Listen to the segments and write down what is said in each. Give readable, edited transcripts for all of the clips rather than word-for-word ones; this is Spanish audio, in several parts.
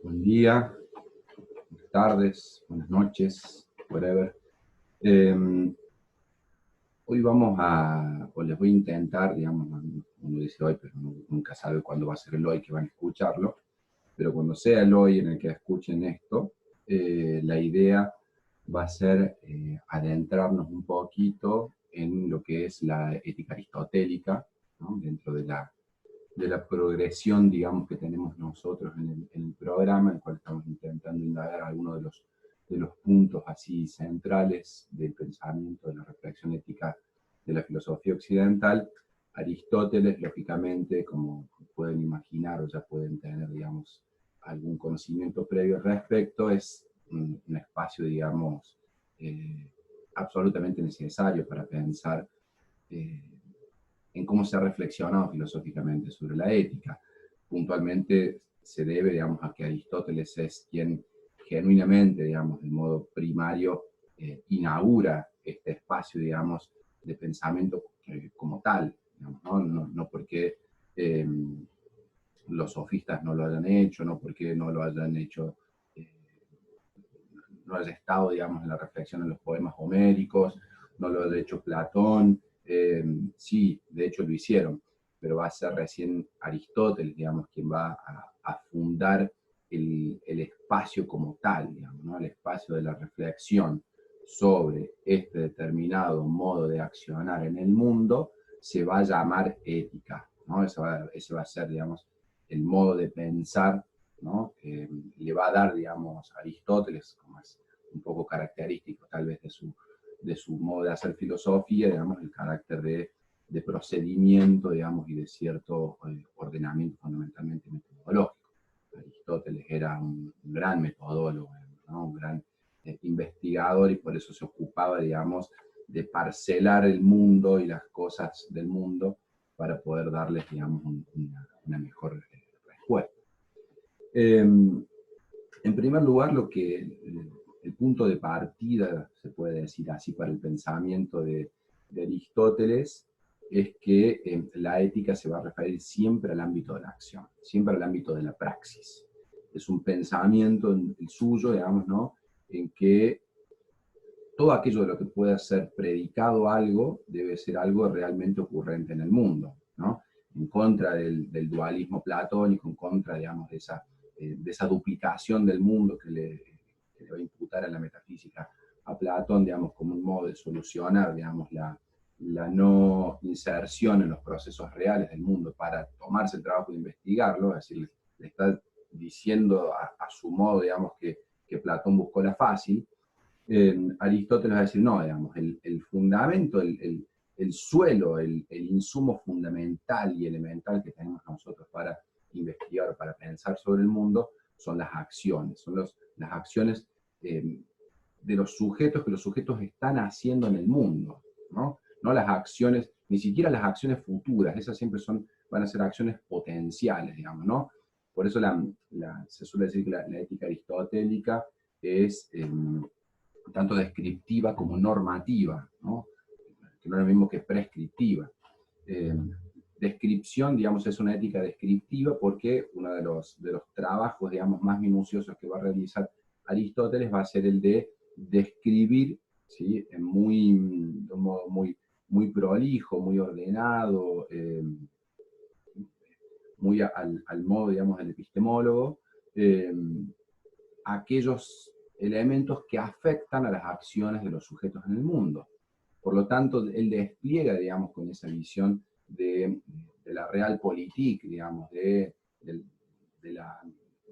Buen día, buenas tardes, buenas noches, whatever. Eh, Hoy o les voy a intentar, digamos, uno dice hoy, pero nunca sabe cuándo va a ser el hoy que van a escucharlo, pero cuando sea el hoy en el que escuchen esto, la idea va a ser adentrarnos un poquito en lo que es la ética aristotélica, ¿no? Dentro de la progresión, digamos, que tenemos nosotros en el programa, en el cual estamos intentando indagar algunos de los puntos así centrales del pensamiento, de la reflexión ética de la filosofía occidental. Aristóteles, lógicamente, como pueden imaginar o ya pueden tener, digamos, algún conocimiento previo al respecto, es un espacio, digamos, eh, absolutamente necesario para pensar eh, en cómo se ha reflexionado filosóficamente sobre la ética. Puntualmente se debe, digamos, a que Aristóteles es quien genuinamente, digamos, de modo primario, inaugura este espacio, digamos, de pensamiento como tal, digamos, ¿no? No porque eh, los sofistas no lo hayan hecho, no porque no lo hayan hecho, eh, no haya estado, digamos, en la reflexión en los poemas homéricos, no lo haya hecho Platón, sí, de hecho lo hicieron, pero va a ser recién Aristóteles, digamos, quien va a fundar el espacio como tal, digamos, ¿no? El espacio de la reflexión sobre este determinado modo de accionar en el mundo, se va a llamar ética, ¿no? Ese va a ser, digamos, el modo de pensar, ¿no? Le va a dar, digamos, Aristóteles, como es un poco característico tal vez de su modo de hacer filosofía, digamos, el carácter de procedimiento, digamos, y de cierto ordenamiento fundamentalmente metodológico. Aristóteles era un gran metodólogo, ¿no? Un gran investigador, y por eso se ocupaba, digamos, de parcelar el mundo y las cosas del mundo para poder darles, digamos, una mejor respuesta. En primer lugar, el punto de partida, se puede decir así, para el pensamiento de Aristóteles es que la ética se va a referir siempre al ámbito de la acción, siempre al ámbito de la praxis. Es un pensamiento el suyo, digamos, ¿no? En que todo aquello de lo que pueda ser predicado algo debe ser algo realmente ocurrente en el mundo, ¿no? En contra del dualismo platónico, en contra, digamos, de esa duplicación del mundo que le va a imputar a la metafísica a Platón, digamos, como un modo de solucionar, digamos, la no inserción en los procesos reales del mundo para tomarse el trabajo de investigarlo, es decir, le está diciendo a su modo, digamos, que Platón buscó la fácil. Aristóteles va a decir, no, digamos, el fundamento, el suelo, el insumo fundamental y elemental que tenemos nosotros para investigar, para pensar sobre el mundo, son las acciones, son las acciones de los sujetos que los sujetos están haciendo en el mundo, ¿no? No las acciones, ni siquiera las acciones futuras, esas siempre van a ser acciones potenciales, digamos, ¿no? Por eso se suele decir que la ética aristotélica es tanto descriptiva como normativa, ¿no? Que no es lo mismo que prescriptiva. Eh, Descripción, digamos, es una ética descriptiva porque uno de los trabajos, digamos, más minuciosos que va a realizar Aristóteles va a ser el de describir, ¿sí? De un modo muy prolijo, muy ordenado, muy al modo, digamos, del epistemólogo, eh, aquellos elementos que afectan a las acciones de los sujetos en el mundo. Por lo tanto, él despliega, digamos, con esa visión de la realpolitik, digamos, de la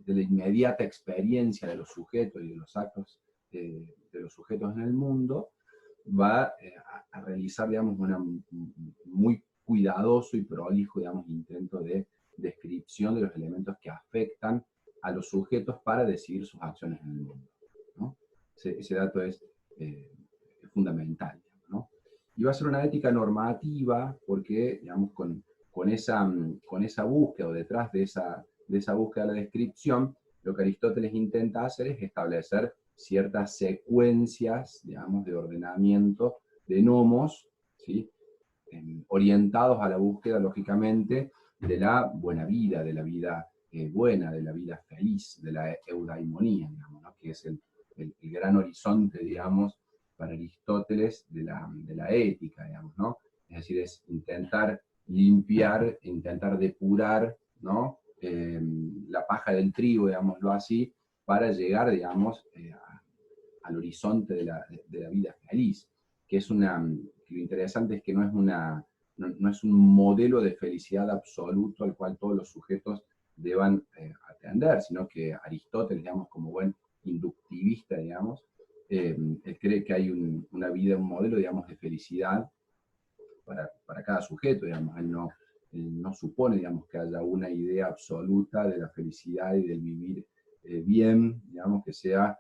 inmediata experiencia de los sujetos y de los actos de los sujetos en el mundo, va a realizar, digamos, un muy cuidadoso y prolijo, digamos, intento de descripción de los elementos que afectan a los sujetos para decidir sus acciones en el mundo, ¿no? Ese dato es fundamental, ¿no? Y va a ser una ética normativa porque, digamos, con esa búsqueda o detrás de esa búsqueda de la descripción, lo que Aristóteles intenta hacer es establecer ciertas secuencias, digamos, de ordenamiento de nomos, ¿sí? Orientados a la búsqueda, lógicamente, de la buena vida, de la vida buena, de la vida feliz, de la eudaimonía, digamos, ¿no? Que es el gran horizonte, digamos, para Aristóteles de la ética, digamos, ¿no? Es decir, es intentar limpiar, intentar depurar, ¿no? La paja del trigo, digámoslo así, para llegar, digamos, al horizonte de la vida feliz, que es que lo interesante es que no es no es un modelo de felicidad absoluto al cual todos los sujetos deban atender, sino que Aristóteles, digamos, como buen inductivista, digamos, él cree que hay una vida, un modelo, digamos, de felicidad para cada sujeto, digamos, él no supone, digamos, que haya una idea absoluta de la felicidad y del vivir bien, digamos, que sea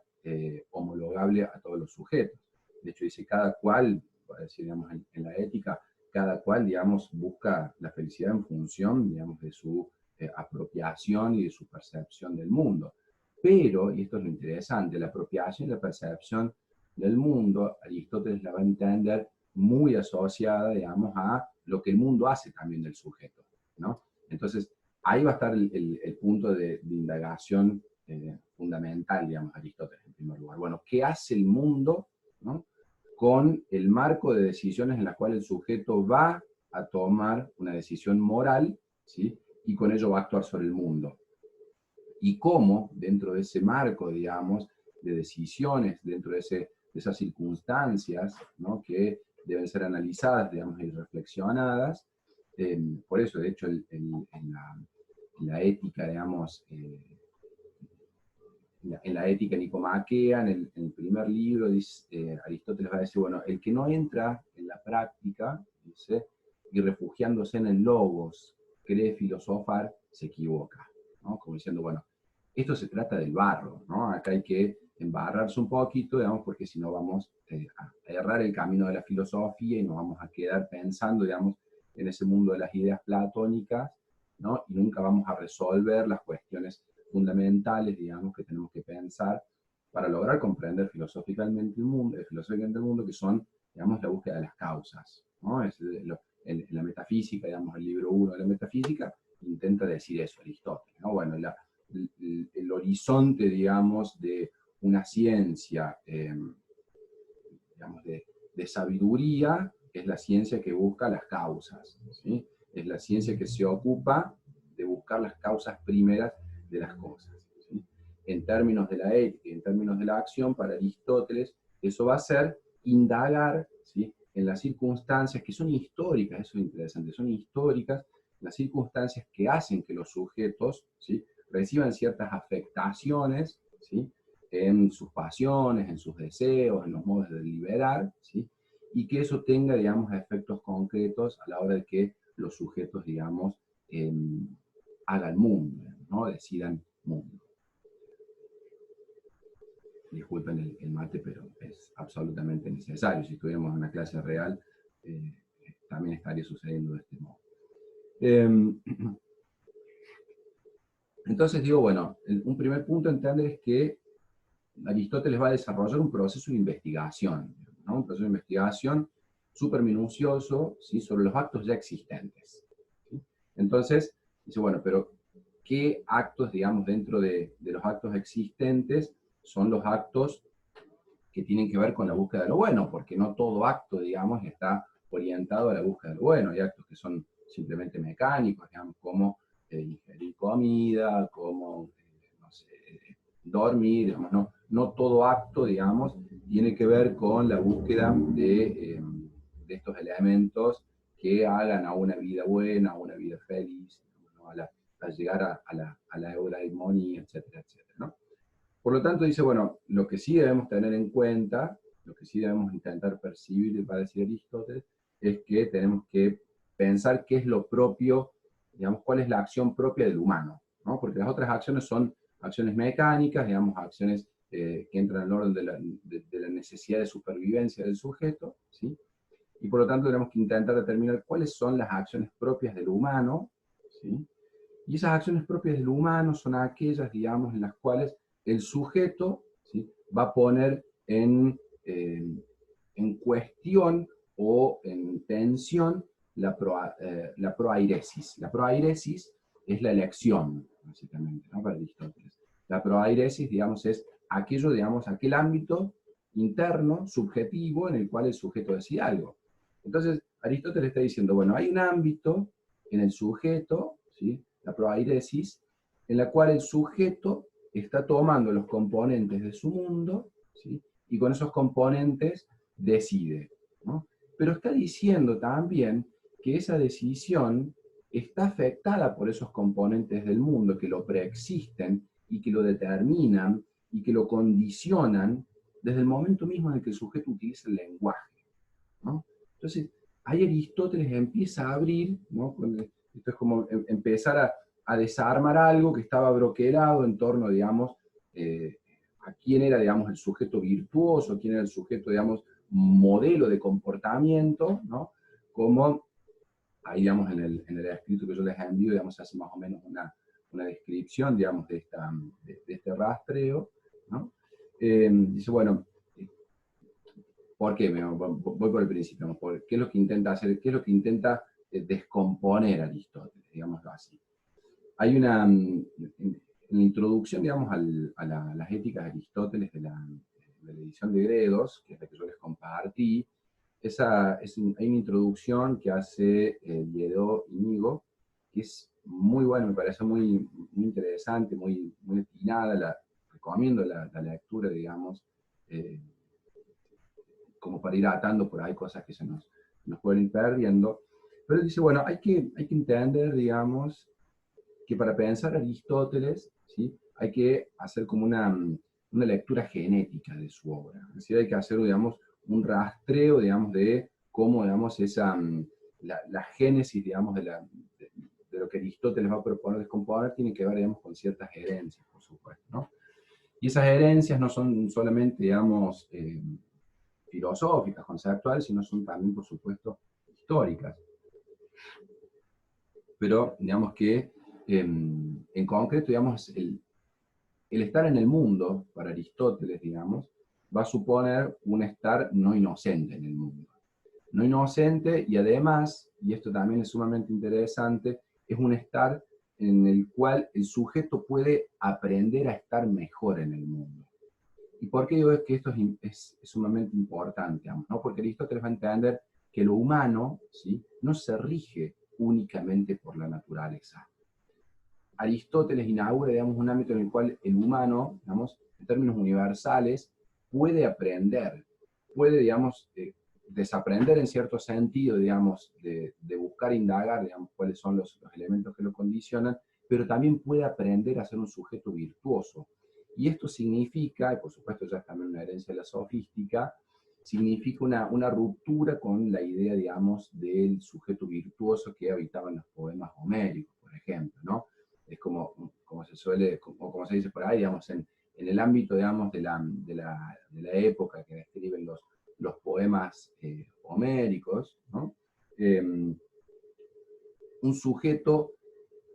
homologable a todos los sujetos. De hecho, dice, cada cual, para decir, digamos, en la ética, cada cual, digamos, busca la felicidad en función, digamos, de su apropiación y de su percepción del mundo. Pero, y esto es lo interesante, la apropiación y la percepción del mundo, Aristóteles la va a entender muy asociada, digamos, a lo que el mundo hace también del sujeto, ¿no? Entonces, ahí va a estar el punto de indagación fundamental, digamos, Aristóteles, en primer lugar. Bueno, ¿qué hace el mundo, ¿no? Con el marco de decisiones en las cuales el sujeto va a tomar una decisión moral, ¿sí? Y con ello va a actuar sobre el mundo. Y cómo, dentro de ese marco, digamos, de decisiones, dentro de esas circunstancias, ¿no? Que deben ser analizadas, digamos, y reflexionadas. Por eso, de hecho, en la ética, digamos, en la ética nicomaquea, en el primer libro, dice, Aristóteles va a decir, bueno, el que no entra en la práctica, dice, y refugiándose en el logos, cree filosofar, se equivoca, ¿no? Como diciendo, bueno, esto se trata del barro, ¿no? Acá hay que embarrarse un poquito, digamos, porque si no vamos a errar el camino de la filosofía y nos vamos a quedar pensando, digamos, en ese mundo de las ideas platónicas, ¿no? Y nunca vamos a resolver las cuestiones fundamentales, digamos, que tenemos que pensar para lograr comprender filosóficamente el mundo, que son, digamos, la búsqueda de las causas, ¿no? En la metafísica, digamos, el libro 1 de la metafísica, intenta decir eso, Aristóteles, ¿no? Bueno, el horizonte, digamos, de una ciencia, digamos, de sabiduría, es la ciencia que busca las causas, ¿sí? Es la ciencia que se ocupa de buscar las causas primeras de las cosas, ¿sí? En términos de la ética, en términos de la acción, para Aristóteles, eso va a ser indagar, ¿sí? En las circunstancias que son históricas, eso es interesante, son históricas, las circunstancias que hacen que los sujetos, ¿sí? Reciban ciertas afectaciones, ¿sí? En sus pasiones, en sus deseos, en los modos de deliberar, ¿sí? Y que eso tenga, digamos, efectos concretos a la hora de que los sujetos, digamos, hagan mundo, ¿no? Decidan mundo. Disculpen el mate, pero es absolutamente necesario. Si estuviéramos en una clase real, también estaría sucediendo de este modo. Entonces digo, bueno, un primer punto a entender es que Aristóteles va a desarrollar un proceso de investigación, ¿no? Un proceso de investigación súper minucioso, ¿sí? Sobre los actos ya existentes, ¿sí? Entonces, dice, bueno, pero ¿qué actos, digamos, dentro de los actos existentes son los actos que tienen que ver con la búsqueda de lo bueno? Porque no todo acto, digamos, está orientado a la búsqueda de lo bueno. Hay actos que son simplemente mecánicos, digamos, como ingerir comida, como, no sé, dormir, digamos, no todo acto, digamos, tiene que ver con la búsqueda de estos elementos que hagan a una vida buena, a una vida feliz, ¿no? A llegar a la eudaimonia, etcétera, etcétera, ¿no? Por lo tanto, dice, bueno, lo que sí debemos tener en cuenta, lo que sí debemos intentar percibir, va a decir Aristóteles, es que tenemos que pensar qué es lo propio, digamos, cuál es la acción propia del humano, ¿no? Porque las otras acciones son acciones mecánicas, digamos, acciones que entran al orden de la necesidad de supervivencia del sujeto, ¿sí? Y por lo tanto tenemos que intentar determinar cuáles son las acciones propias del humano, ¿sí? Y esas acciones propias del humano son aquellas, digamos, en las cuales el sujeto, ¿sí? Va a poner en cuestión o en tensión la proairesis. La proairesis es la elección, básicamente, ¿no? Para Aristóteles. La proairesis, digamos, es aquello, digamos, aquel ámbito interno, subjetivo, en el cual el sujeto decide algo. Entonces, Aristóteles está diciendo, bueno, hay un ámbito en el sujeto, ¿sí? La proairesis, en la cual el sujeto está tomando los componentes de su mundo, ¿sí? Y con esos componentes decide, ¿no? Pero está diciendo también que esa decisión está afectada por esos componentes del mundo que lo preexisten y que lo determinan y que lo condicionan desde el momento mismo en el que el sujeto utiliza el lenguaje, ¿no? Entonces, ahí Aristóteles empieza a abrir, ¿no? Esto es como empezar a desarmar algo que estaba broquelado en torno, digamos, a quién era, digamos, el sujeto virtuoso, quién era el sujeto, digamos, modelo de comportamiento, ¿no? Como ahí, digamos, en el escrito que yo les envío, digamos, hace más o menos una descripción, digamos, de este rastreo, ¿no? Dice, bueno, ¿por qué? Voy por el principio, ¿qué es lo que intenta hacer? ¿Qué es lo que intenta descomponer Aristóteles, digámoslo así? Hay en la introducción, digamos, las éticas de Aristóteles de la edición de Gredos, que es la que yo les compartí, hay una introducción que hace Diego Íñigo, que es muy buena, me parece muy interesante, muy atinada, recomiendo la lectura, digamos, como para ir atando por ahí cosas que nos pueden ir perdiendo. Pero él dice, bueno, hay que entender, digamos, que para pensar Aristóteles, ¿sí? Hay que hacer como una lectura genética de su obra. Es decir, hay que hacer, digamos, un rastreo, digamos, de cómo, digamos, la génesis, digamos, de lo que Aristóteles va a proponer descomponer tiene que ver, digamos, con ciertas herencias, por supuesto, ¿no? Y esas herencias no son solamente, digamos, filosóficas, conceptuales, sino son también, por supuesto, históricas. Pero, digamos que, en concreto, digamos, el estar en el mundo, para Aristóteles, digamos, va a suponer un estar no inocente en el mundo. No inocente y además, y esto también es sumamente interesante, es un estar en el cual el sujeto puede aprender a estar mejor en el mundo. ¿Y por qué digo que esto es sumamente importante? Digamos, ¿no? Porque Aristóteles va a entender que lo humano, ¿sí?, no se rige únicamente por la naturaleza. Aristóteles inaugura, digamos, un ámbito en el cual el humano, digamos, en términos universales, puede aprender, puede, digamos, desaprender en cierto sentido, digamos, de buscar indagar, digamos, cuáles son los elementos que lo condicionan, pero también puede aprender a ser un sujeto virtuoso. Y esto significa, y por supuesto ya es también una herencia de la sofística, significa una ruptura con la idea, digamos, del sujeto virtuoso que habitaba en los poemas homéricos, por ejemplo, ¿no? Es como se dice por ahí, digamos, en el ámbito, digamos, de la época que describen los poemas homéricos, ¿no? Un sujeto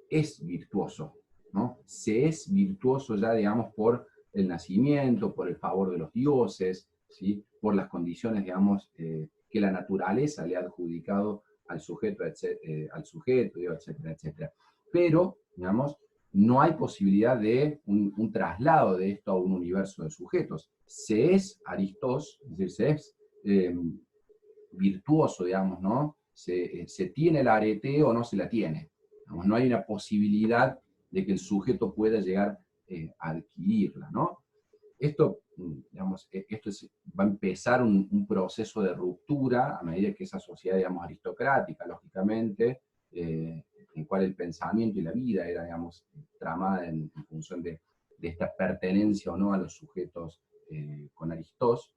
es virtuoso, ¿no? Se es virtuoso ya, digamos, por el nacimiento, por el favor de los dioses, ¿sí? Por las condiciones, digamos, que la naturaleza le ha adjudicado al sujeto, etcétera, etcétera. Pero, digamos, no hay posibilidad de un traslado de esto a un universo de sujetos. Se es Aristos, es decir, se es virtuoso, digamos, ¿no? Se tiene la arete o no se la tiene. Digamos, no hay una posibilidad de que el sujeto pueda llegar a adquirirla, ¿no? Esto, digamos, va a empezar un proceso de ruptura a medida que esa sociedad, digamos, aristocrática, lógicamente, en el cual el pensamiento y la vida era, digamos, tramada en función de esta pertenencia o no a los sujetos con Aristos,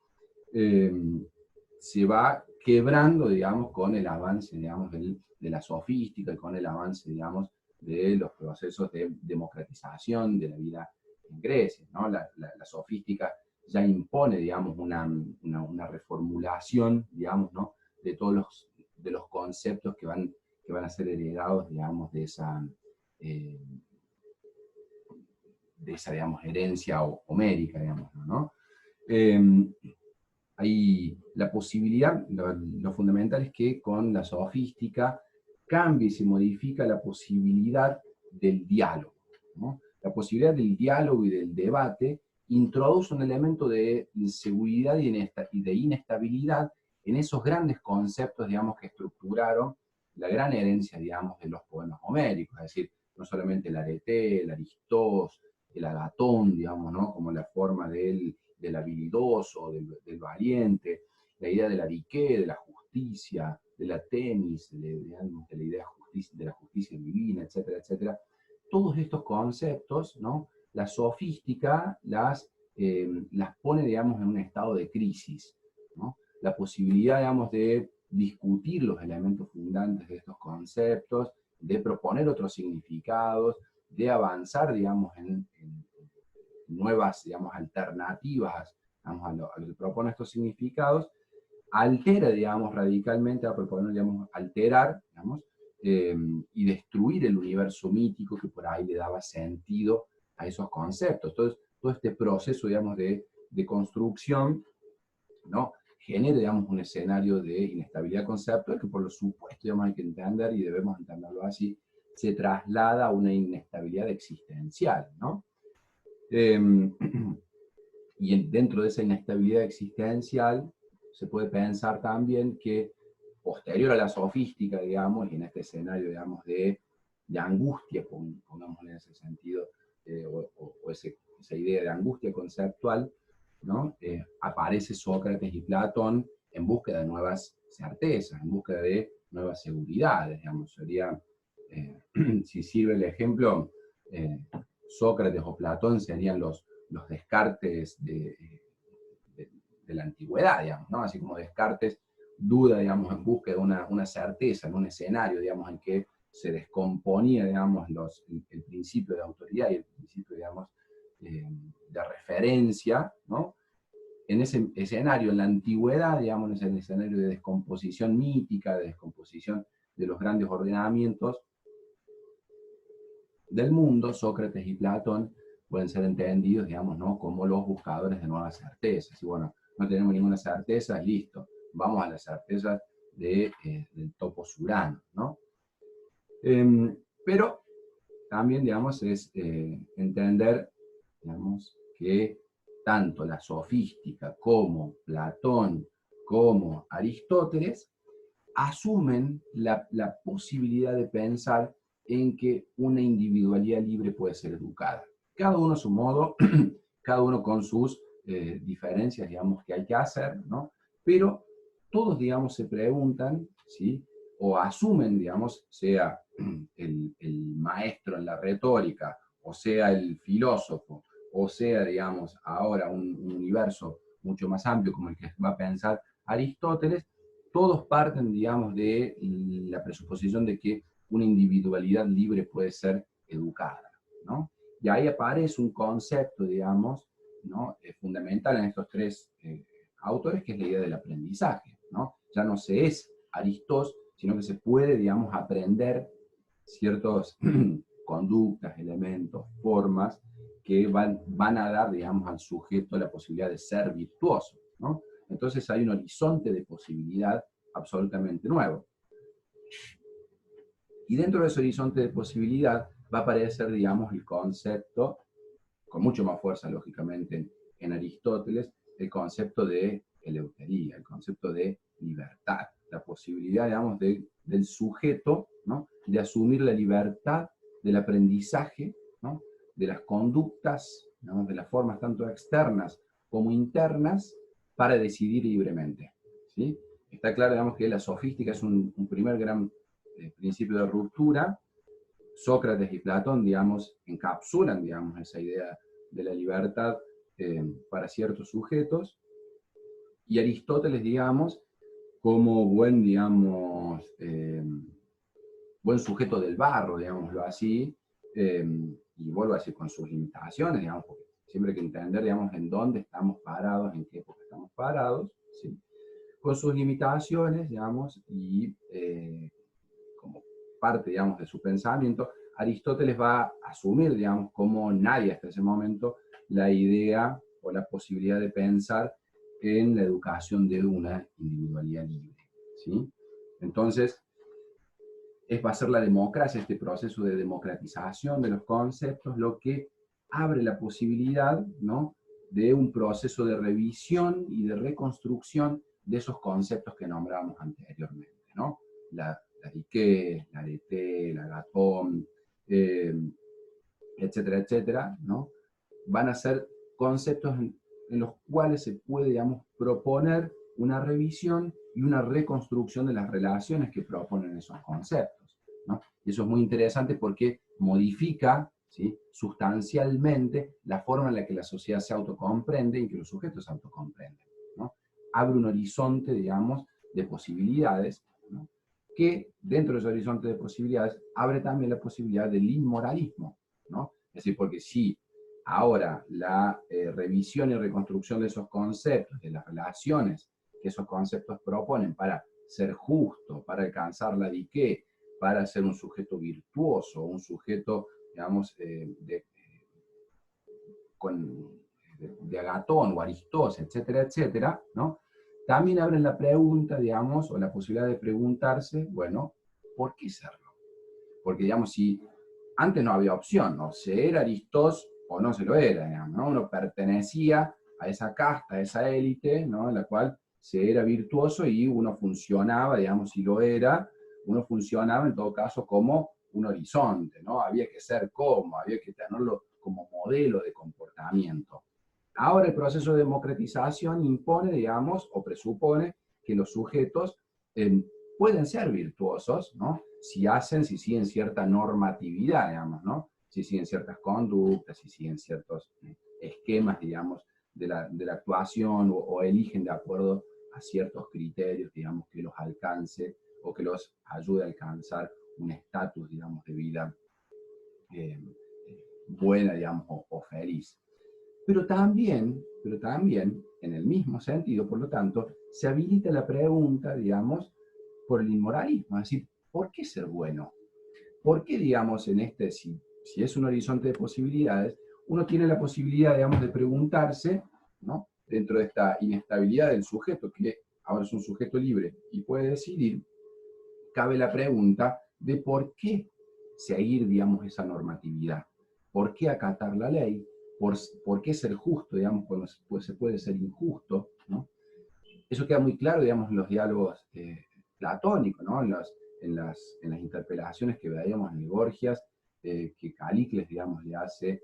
se va quebrando, digamos, con el avance, digamos, de la sofística y con el avance, digamos, de los procesos de democratización de la vida en Grecia, ¿no? La sofística ya impone, digamos, una reformulación, digamos, ¿no?, de todos los conceptos que van a ser heredados, digamos, de esa, digamos, herencia homérica, digamos, ¿no? Hay la posibilidad, lo fundamental es que con la sofística cambia y se modifica la posibilidad del diálogo, ¿no? La posibilidad del diálogo y del debate introduce un elemento de inseguridad y de inestabilidad en esos grandes conceptos, digamos, que estructuraron la gran herencia, digamos, de los poemas homéricos, es decir, no solamente el arete, el aristós, el agatón, digamos, ¿no? Como la forma del habilidoso, del valiente, la idea del ariqué, de la justicia, de la tenis, digamos, de la idea de la justicia divina, etcétera, etcétera. Todos estos conceptos, ¿no? La sofística las pone, digamos, en un estado de crisis, ¿no? La posibilidad, digamos, de discutir los elementos fundantes de estos conceptos, de proponer otros significados, de avanzar, digamos, en nuevas, digamos, alternativas, digamos, a lo que propone estos significados, altera, digamos, radicalmente, a proponer, digamos, alterar, digamos, y destruir el universo mítico que por ahí le daba sentido a esos conceptos. Entonces, todo este proceso, digamos, de construcción, ¿no? Genera, digamos, un escenario de inestabilidad conceptual que por lo supuesto, digamos, hay que entender y debemos entenderlo así, se traslada a una inestabilidad existencial, ¿no? Y dentro de esa inestabilidad existencial se puede pensar también que posterior a la sofística, digamos, y en este escenario, digamos, de angustia, pongámosle en ese sentido, o esa idea de angustia conceptual, ¿no? Aparece Sócrates y Platón en búsqueda de nuevas certezas, en búsqueda de nuevas seguridades, digamos, sería, si sirve el ejemplo, Sócrates o Platón serían los Descartes de la antigüedad, digamos, ¿no? Así como Descartes duda, digamos, en búsqueda de una certeza, en un escenario, digamos, en que se descomponía, digamos, el principio de autoridad y el principio, digamos, de referencia, ¿no? En ese escenario, en la antigüedad, digamos, en ese escenario de descomposición mítica, de descomposición de los grandes ordenamientos del mundo, Sócrates y Platón pueden ser entendidos, digamos, ¿no? Como los buscadores de nuevas certezas. Y bueno, no tenemos ninguna certeza, listo, vamos a las certezas del topos urano, ¿no? Pero también, digamos, es entender, digamos, que tanto la sofística como Platón como Aristóteles asumen la posibilidad de pensar en que una individualidad libre puede ser educada. Cada uno a su modo, cada uno con sus diferencias, digamos, que hay que hacer, ¿no? Pero todos, digamos, se preguntan, ¿sí? O asumen, digamos, sea el maestro en la retórica, o sea el filósofo, o sea, digamos, ahora un universo mucho más amplio como el que va a pensar Aristóteles, todos parten, digamos, de la presuposición de que una individualidad libre puede ser educada, ¿no? Y ahí aparece un concepto, digamos, ¿no? Fundamental en estos tres autores, que es la idea del aprendizaje, ¿no? Ya no se es Aristóteles, sino que se puede, digamos, aprender ciertas conductas, elementos, formas que van a dar, digamos, al sujeto la posibilidad de ser virtuoso, ¿no? Entonces hay un horizonte de posibilidad absolutamente nuevo. Y dentro de ese horizonte de posibilidad va a aparecer, digamos, el concepto, con mucho más fuerza, lógicamente, en Aristóteles, el concepto de eleutería, el concepto de libertad, la posibilidad, digamos, del sujeto, ¿no? De asumir la libertad del aprendizaje, ¿no? De las conductas, ¿no? De las formas tanto externas como internas, para decidir libremente, ¿sí? Está claro, digamos, que la sofística es un primer gran principio de ruptura. Sócrates y Platón, digamos, encapsulan, digamos, esa idea de la libertad para ciertos sujetos, y Aristóteles, digamos, como buen, digamos, buen sujeto del barro, digámoslo así, y vuelvo a decir, con sus limitaciones, digamos, porque siempre hay que entender, digamos, en dónde estamos parados, en qué época estamos parados, ¿sí? Con sus limitaciones, digamos, y como parte, digamos, de su pensamiento, Aristóteles va a asumir, digamos, como nadie hasta ese momento, la idea o la posibilidad de pensar en la educación de una individualidad libre, ¿sí? Entonces, va a ser la democracia, este proceso de democratización de los conceptos, lo que abre la posibilidad, ¿no?, de un proceso de revisión y de reconstrucción de esos conceptos que nombramos anteriormente, ¿no? La Diquet, la DT, la Gatón, etcétera, etcétera, ¿no? Van a ser conceptos en los cuales se puede, digamos, proponer una revisión y una reconstrucción de las relaciones que proponen esos conceptos, ¿no? Y eso es muy interesante porque modifica, ¿sí?, sustancialmente la forma en la que la sociedad se autocomprende y que los sujetos se autocomprenden, ¿no? Abre un horizonte, digamos, de posibilidades, ¿no?, que dentro de ese horizonte de posibilidades abre también la posibilidad del inmoralismo, ¿no? Es decir, porque si ahora la revisión y reconstrucción de esos conceptos, de las relaciones que esos conceptos proponen para ser justo, para alcanzar la diqué, para ser un sujeto virtuoso, un sujeto, digamos, de Agatón o Aristóteles, etcétera, etcétera, ¿no? También abren la pregunta, digamos, o la posibilidad de preguntarse, bueno, ¿por qué serlo? Porque, digamos, si antes no había opción, ¿no? Se era Aristóteles o no se lo era, digamos, ¿no? Uno pertenecía a esa casta, a esa élite, ¿no?, en la cual se era virtuoso y uno funcionaba, digamos, si lo era, uno funcionaba en todo caso como un horizonte, ¿no? Había que ser como, había que tenerlo como modelo de comportamiento. Ahora el proceso de democratización impone, digamos, o presupone que los sujetos eh, pueden ser virtuosos, ¿no?, si siguen cierta normatividad, digamos, ¿no? Si siguen ciertas conductas, si siguen ciertos esquemas, digamos, de la actuación o eligen de acuerdo a ciertos criterios, digamos, que los alcance o que los ayude a alcanzar un estatus, digamos, de vida eh, buena, digamos, o feliz. Pero también, en el mismo sentido, por lo tanto, se habilita la pregunta, digamos, por el inmoralismo, es decir, ¿por qué ser bueno? ¿Por qué, digamos, si es un horizonte de posibilidades, uno tiene la posibilidad, digamos, de preguntarse, ¿no?, dentro de esta inestabilidad del sujeto, que ahora es un sujeto libre y puede decidir, cabe la pregunta de por qué seguir, digamos, esa normatividad, por qué acatar la ley, por qué ser justo, digamos, cuando se puede ser injusto, ¿no? Eso queda muy claro, digamos, en los diálogos platónicos, ¿no?, en las interpelaciones que veíamos en el Gorgias, que Calícles, digamos, le hace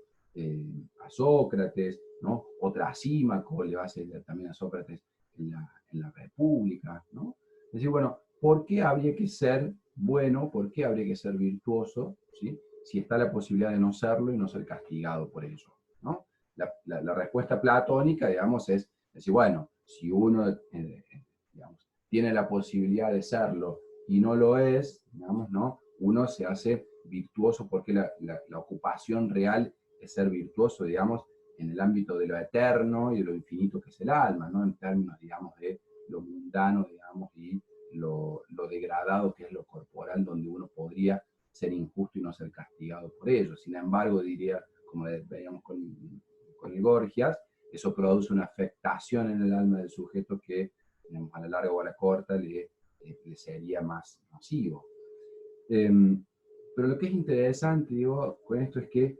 a Sócrates, ¿no? O Trasímaco le hace también a Sócrates en la República, ¿no? Es decir, bueno, ¿por qué habría que ser bueno? ¿Por qué habría que ser virtuoso? ¿Sí? Si está la posibilidad de no serlo y no ser castigado por ello, ¿no? La respuesta platónica, digamos, es decir, bueno, si uno, digamos, tiene la posibilidad de serlo y no lo es, digamos, ¿no?, uno se hace virtuoso porque la ocupación real es ser virtuoso, digamos, en el ámbito de lo eterno y de lo infinito que es el alma, ¿no?, en términos, digamos, de lo mundano, digamos, y lo degradado que es lo corporal, donde uno podría ser injusto y no ser castigado por ello. Sin embargo, diría, como veíamos con el Gorgias, eso produce una afectación en el alma del sujeto que, digamos, a la larga o a la corta le sería más nocivo. Pero lo que es interesante, digo, con esto es que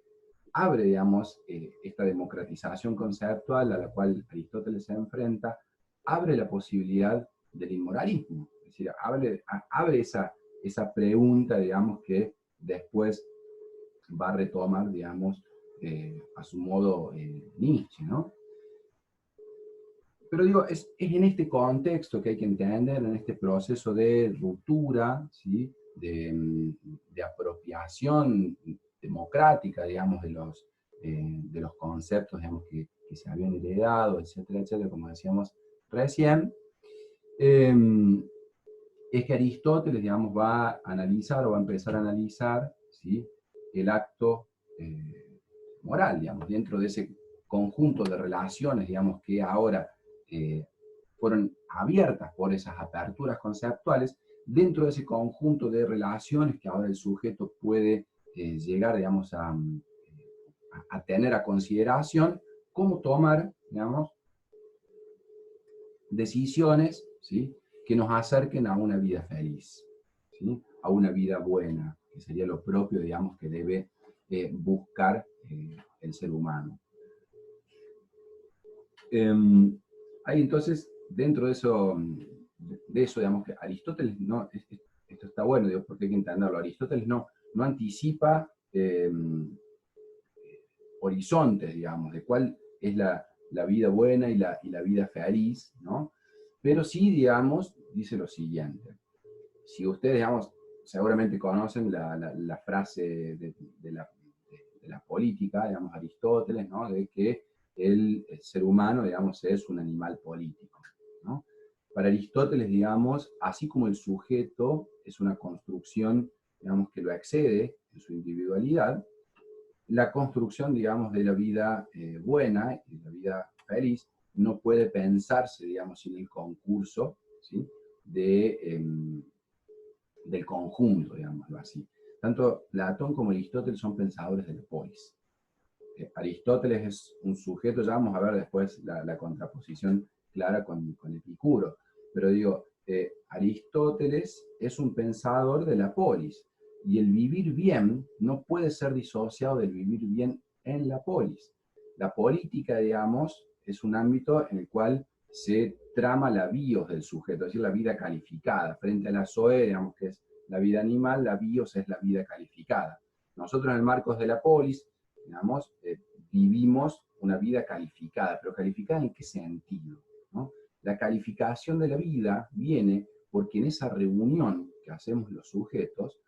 abre, digamos, esta democratización conceptual a la cual Aristóteles se enfrenta, abre la posibilidad del inmoralismo. Es decir, abre esa pregunta, digamos, que después va a retomar, digamos, a su modo Nietzsche, ¿no? Pero digo, es en este contexto que hay que entender, en este proceso de ruptura, ¿sí?, de apropiación democrática, digamos, de los conceptos, digamos, que se habían heredado, etcétera, etcétera, como decíamos recién, eh, es que Aristóteles, digamos, va a analizar o va a empezar a analizar, ¿sí?, el acto moral, digamos, dentro de ese conjunto de relaciones, digamos, que ahora fueron abiertas por esas aperturas conceptuales, dentro de ese conjunto de relaciones que ahora el sujeto puede llegar, digamos, a tener a consideración, cómo tomar, digamos, decisiones, ¿sí?, que nos acerquen a una vida feliz, ¿sí? a una vida buena, que sería lo propio, digamos, que debe buscar el ser humano. Hay entonces, dentro de eso, digamos, que Aristóteles, no, esto está bueno, digo, porque hay que entenderlo, Aristóteles no anticipa horizontes, digamos, de cuál es la vida buena y la vida feliz, ¿no? Pero sí, digamos, dice lo siguiente. Si ustedes, digamos, seguramente conocen la frase de la política, digamos, Aristóteles, ¿no? De que el ser humano, digamos, es un animal político, ¿no? Para Aristóteles, digamos, así como el sujeto es una construcción, digamos, que lo excede en su individualidad, la construcción, digamos, de la vida buena y de la vida feliz no puede pensarse, digamos, sin el concurso, ¿sí? Del conjunto, digámoslo así. Tanto Platón como Aristóteles son pensadores de la polis. Aristóteles es un sujeto, ya vamos a ver después la contraposición clara con Epicuro, pero digo, Aristóteles es un pensador de la polis, y el vivir bien no puede ser disociado del vivir bien en la polis. La política, digamos, es un ámbito en el cual se trama la bios del sujeto, es decir, la vida calificada. Frente a la zoe, digamos que es la vida animal, la bios es la vida calificada. Nosotros en el marcos de la polis, digamos, vivimos una vida calificada, pero calificada ¿en qué sentido? ¿No? La calificación de la vida viene porque en esa reunión que hacemos los sujetos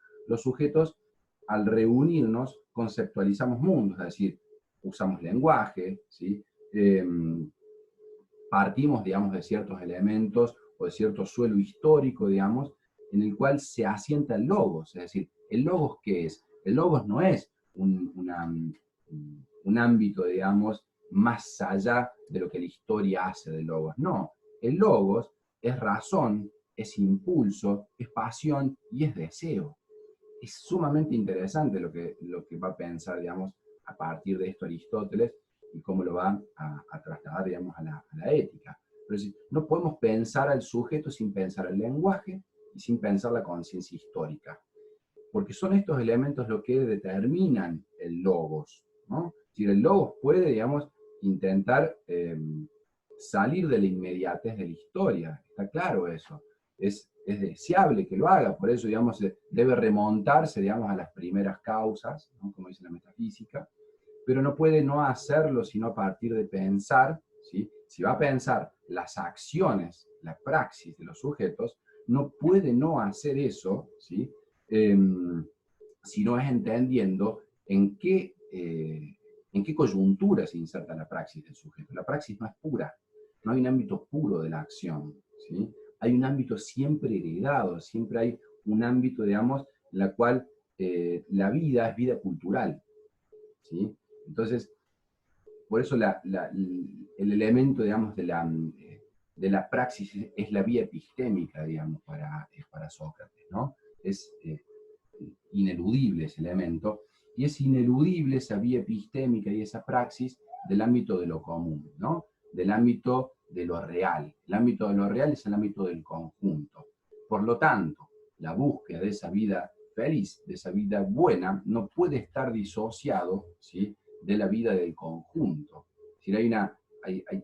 al reunirnos conceptualizamos mundos, es decir, usamos lenguaje, ¿sí? Partimos, digamos, de ciertos elementos o de cierto suelo histórico, digamos, en el cual se asienta el logos. Es decir, ¿el logos qué es? El logos no es un ámbito, digamos, más allá de lo que la historia hace del logos. No, el logos es razón, es impulso, es pasión y es deseo. Es sumamente interesante lo que va a pensar, digamos, a partir de esto Aristóteles y cómo lo va a trasladar, digamos, a la ética. Pero si, no podemos pensar al sujeto sin pensar el lenguaje y sin pensar la conciencia histórica, porque son estos elementos lo que determinan el logos, ¿no? Es decir, el logos puede, digamos, intentar salir de la inmediatez de la historia, está claro eso. Es deseable que lo haga, por eso, digamos, debe remontarse, digamos, a las primeras causas, ¿no? Como dice la metafísica, pero no puede no hacerlo sino a partir de pensar, ¿sí? Si va a pensar las acciones, la praxis de los sujetos, no puede no hacer eso, ¿sí? Si no es entendiendo en qué coyuntura se inserta la praxis del sujeto. La praxis no es pura, no hay un ámbito puro de la acción, ¿sí? Hay un ámbito siempre heredado, siempre hay un ámbito, digamos, en la cual la vida es vida cultural, ¿sí? Entonces, por eso el elemento, digamos, de la praxis es la vía epistémica, digamos, para Sócrates, ¿no? Es ineludible ese elemento, y es ineludible esa vía epistémica y esa praxis del ámbito de lo común, ¿no? Del ámbito de lo real. El ámbito de lo real es el ámbito del conjunto. Por lo tanto, la búsqueda de esa vida feliz, de esa vida buena, no puede estar disociado, ¿sí?, de la vida del conjunto. Es decir,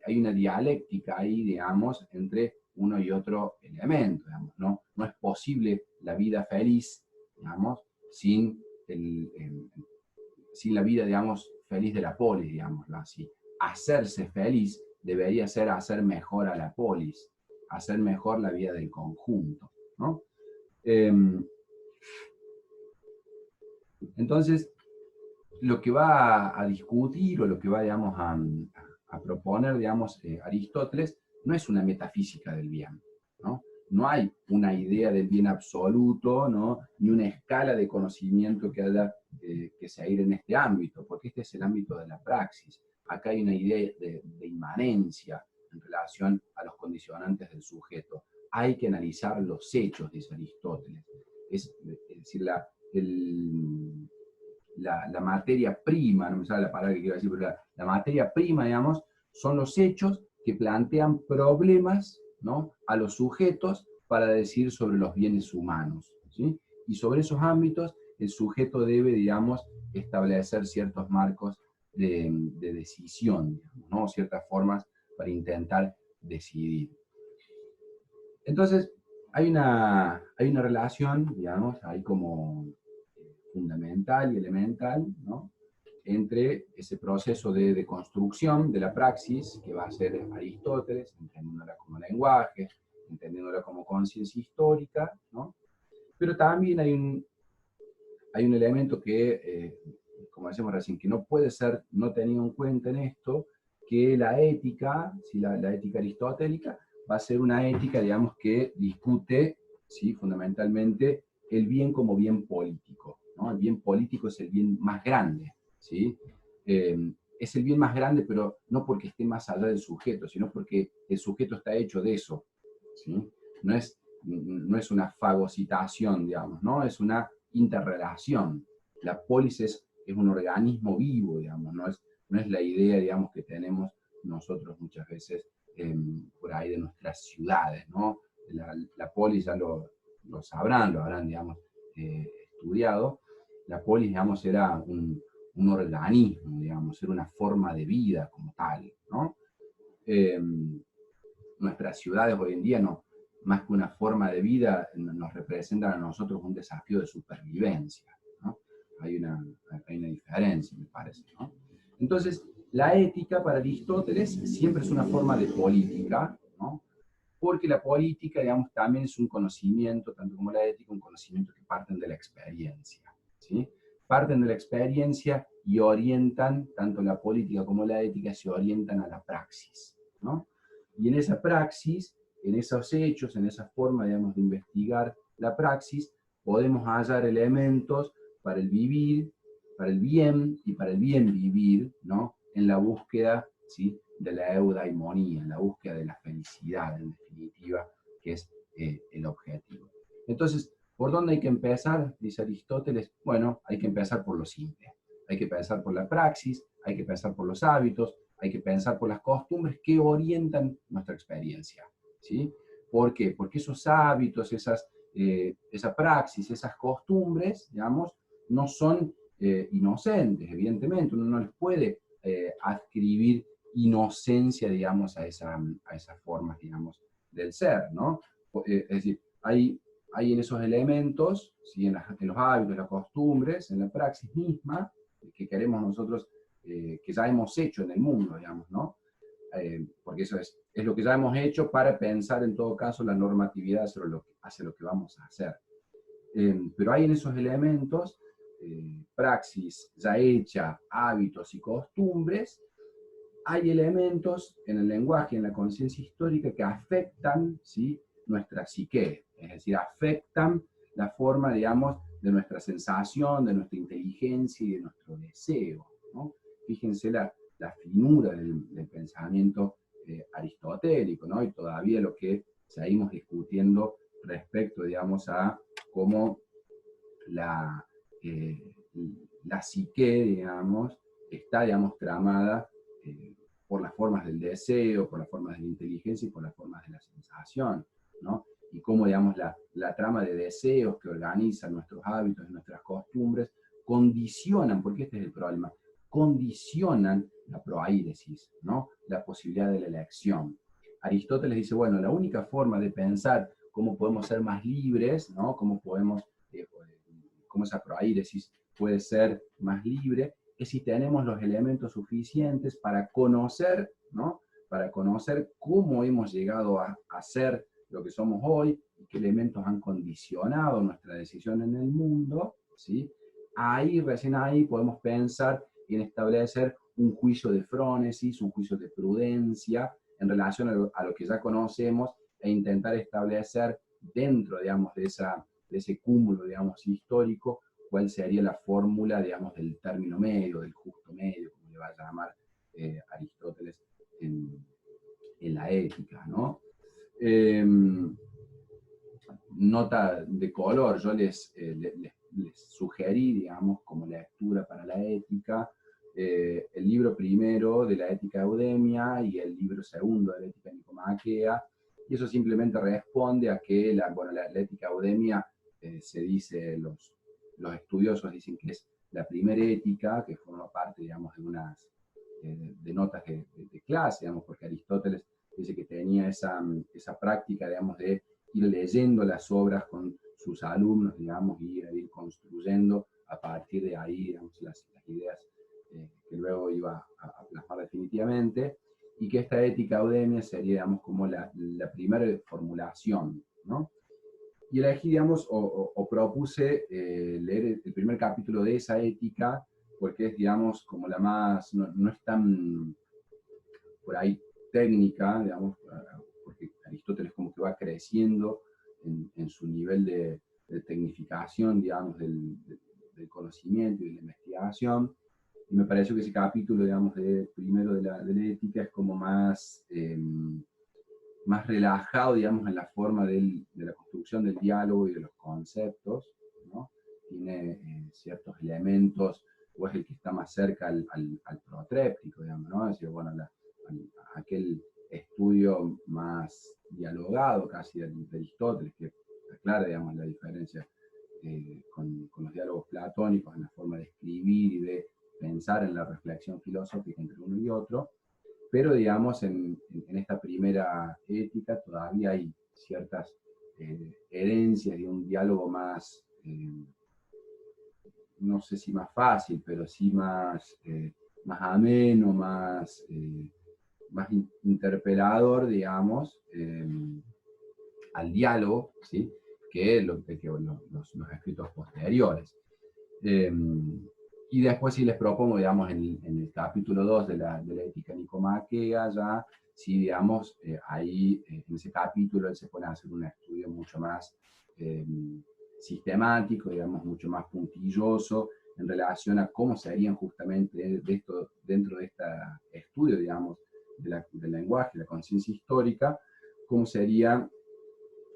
hay una dialéctica ahí, digamos, entre uno y otro elemento, digamos, ¿no? No es posible la vida feliz, digamos, sin la vida, digamos, feliz de la polis, digámoslo así. Hacerse feliz debería ser hacer mejor a la polis, hacer mejor la vida del conjunto, ¿no? Entonces, lo que va a discutir o lo que va, digamos, a proponer, digamos, Aristóteles, no es una metafísica del bien, ¿no? No hay una idea del bien absoluto, ¿no?, ni una escala de conocimiento que haya que seguir en este ámbito, porque este es el ámbito de la praxis. Acá hay una idea de inmanencia en relación a los condicionantes del sujeto. Hay que analizar los hechos, dice Aristóteles. Es decir, la materia prima, no me sale la palabra que quiero decir, pero la materia prima, digamos, son los hechos que plantean problemas, ¿no?, a los sujetos para decir sobre los bienes humanos, ¿sí? y sobre esos ámbitos el sujeto debe, digamos, establecer ciertos marcos de decisión, digamos, ¿no? Ciertas formas para intentar decidir. Entonces, hay una relación, digamos, ahí como fundamental y elemental, ¿no? Entre ese proceso de construcción de la praxis, que va a ser Aristóteles, entendiéndola como lenguaje, entendiéndola como conciencia histórica, ¿no? Pero también hay un elemento que, como decíamos recién, que no puede ser no tenido en cuenta en esto, que la ética, ¿sí? La ética aristotélica, va a ser una ética, digamos, que discute, ¿sí? Fundamentalmente el bien como bien político, ¿no? El bien político es el bien más grande, ¿sí? Es el bien más grande, pero no porque esté más allá del sujeto, sino porque el sujeto está hecho de eso, ¿sí? No es, no es una fagocitación, digamos, ¿no? Es una interrelación. La polis es un organismo vivo, digamos, no es la idea, digamos, que tenemos nosotros muchas veces por ahí de nuestras ciudades, ¿no? La polis ya lo sabrán, lo habrán, digamos, estudiado. La polis, digamos, era un organismo, digamos, era una forma de vida como tal, ¿no? Nuestras ciudades hoy en día no, más que una forma de vida, nos representan a nosotros un desafío de supervivencia, ¿no? Hay una diferencia, me parece, ¿no? Entonces, la ética para Aristóteles siempre es una forma de política, ¿no? Porque la política, digamos, también es un conocimiento, tanto como la ética, un conocimiento que parten de la experiencia, ¿sí? Parten de la experiencia y orientan, tanto la política como la ética se orientan a la praxis, ¿no? Y en esa praxis, en esos hechos, en esa forma, digamos, de investigar la praxis, podemos hallar elementos para el vivir, para el bien y para el bien vivir, ¿no? En la búsqueda, ¿sí? De la eudaimonía, en la búsqueda de la felicidad, en definitiva, que es el objetivo. Entonces, ¿por dónde hay que empezar? Dice Aristóteles. Bueno, hay que empezar por lo simple. Hay que empezar por la praxis, hay que empezar por los hábitos, hay que pensar por las costumbres que orientan nuestra experiencia, ¿sí? ¿Por qué? Porque esos hábitos, esa praxis, esas costumbres, digamos, no son inocentes, evidentemente, uno no les puede adscribir inocencia, digamos, a esas formas, digamos, del ser, ¿no? Es decir, hay en esos elementos, ¿sí? En los hábitos, las costumbres, en la praxis misma, que queremos nosotros que ya hemos hecho en el mundo, digamos, ¿no? Porque eso es lo que ya hemos hecho para pensar en todo caso la normatividad hacia lo que vamos a hacer. Pero hay en esos elementos, praxis ya hecha, hábitos y costumbres, hay elementos en el lenguaje, en la conciencia histórica que afectan, ¿sí? Nuestra psique, es decir, afectan la forma, digamos, de nuestra sensación, de nuestra inteligencia y de nuestro deseo, ¿no? Fíjense la finura del pensamiento aristotélico, ¿no? Y todavía lo que seguimos discutiendo respecto, digamos, a cómo la, eh, la psique, digamos, está, digamos, tramada por las formas del deseo, por las formas de la inteligencia y por las formas de la sensación, ¿no? Y cómo, digamos, la trama de deseos que organizan nuestros hábitos y nuestras costumbres condicionan, porque este es el problema, condicionan la proairesis, ¿no? La posibilidad de la elección. Aristóteles dice, bueno, la única forma de pensar cómo podemos ser más libres, ¿no? Cómo esa proairesis puede ser más libre, es si tenemos los elementos suficientes para conocer, ¿no? Para conocer cómo hemos llegado a ser lo que somos hoy y qué elementos han condicionado nuestra decisión en el mundo, ¿sí? Recién ahí podemos pensar en establecer un juicio de frónesis, un juicio de prudencia en relación a lo que ya conocemos e intentar establecer dentro, digamos, de ese cúmulo, digamos, histórico, cuál sería la fórmula, digamos, del término medio, del justo medio, como le va a llamar Aristóteles en la ética, ¿no? Eh, Nota de color, yo les sugerí, digamos, como lectura para la ética, el libro primero de la ética eudemia y el libro segundo de la ética nicomaquea, y eso simplemente responde a que la ética eudemia se dice, los estudiosos dicen que es la primera ética que forma parte, digamos, de unas de notas de clase, digamos, porque Aristóteles dice que tenía esa práctica, digamos, de ir leyendo las obras con sus alumnos, digamos, y ir construyendo a partir de ahí, digamos, las ideas que luego iba a plasmar definitivamente, y que esta ética eudemia sería, digamos, como la primera formulación, ¿no? Y elegí, digamos, o propuse leer el primer capítulo de esa ética, porque es, digamos, como la más, no es tan por ahí técnica, digamos, porque Aristóteles como que va creciendo en su nivel de tecnificación, digamos, del conocimiento y de la investigación. Y me pareció que ese capítulo, digamos, primero de la ética es como más relajado, digamos, en la forma de la construcción del diálogo y de los conceptos, ¿no? Tiene ciertos elementos, o es el que está más cerca al protréptico, digamos, ¿no? Es decir, bueno, aquel estudio más dialogado casi de Aristóteles, que aclara, digamos, la diferencia con los diálogos platónicos en la forma de escribir y de pensar en la reflexión filosófica entre uno y otro, pero digamos en esta primera ética todavía hay ciertas herencias de un diálogo más, no sé si más fácil, pero sí más ameno, más interpelador, digamos, al diálogo, ¿sí? Que los escritos posteriores. Eh, y después si les propongo, digamos, en el capítulo 2 de la ética nicomaquea, ya, si, digamos, ahí en ese capítulo él se pone a hacer un estudio mucho más eh, sistemático, digamos, mucho más puntilloso en relación a cómo serían justamente dentro de este estudio, digamos, del lenguaje, la conciencia histórica, cómo sería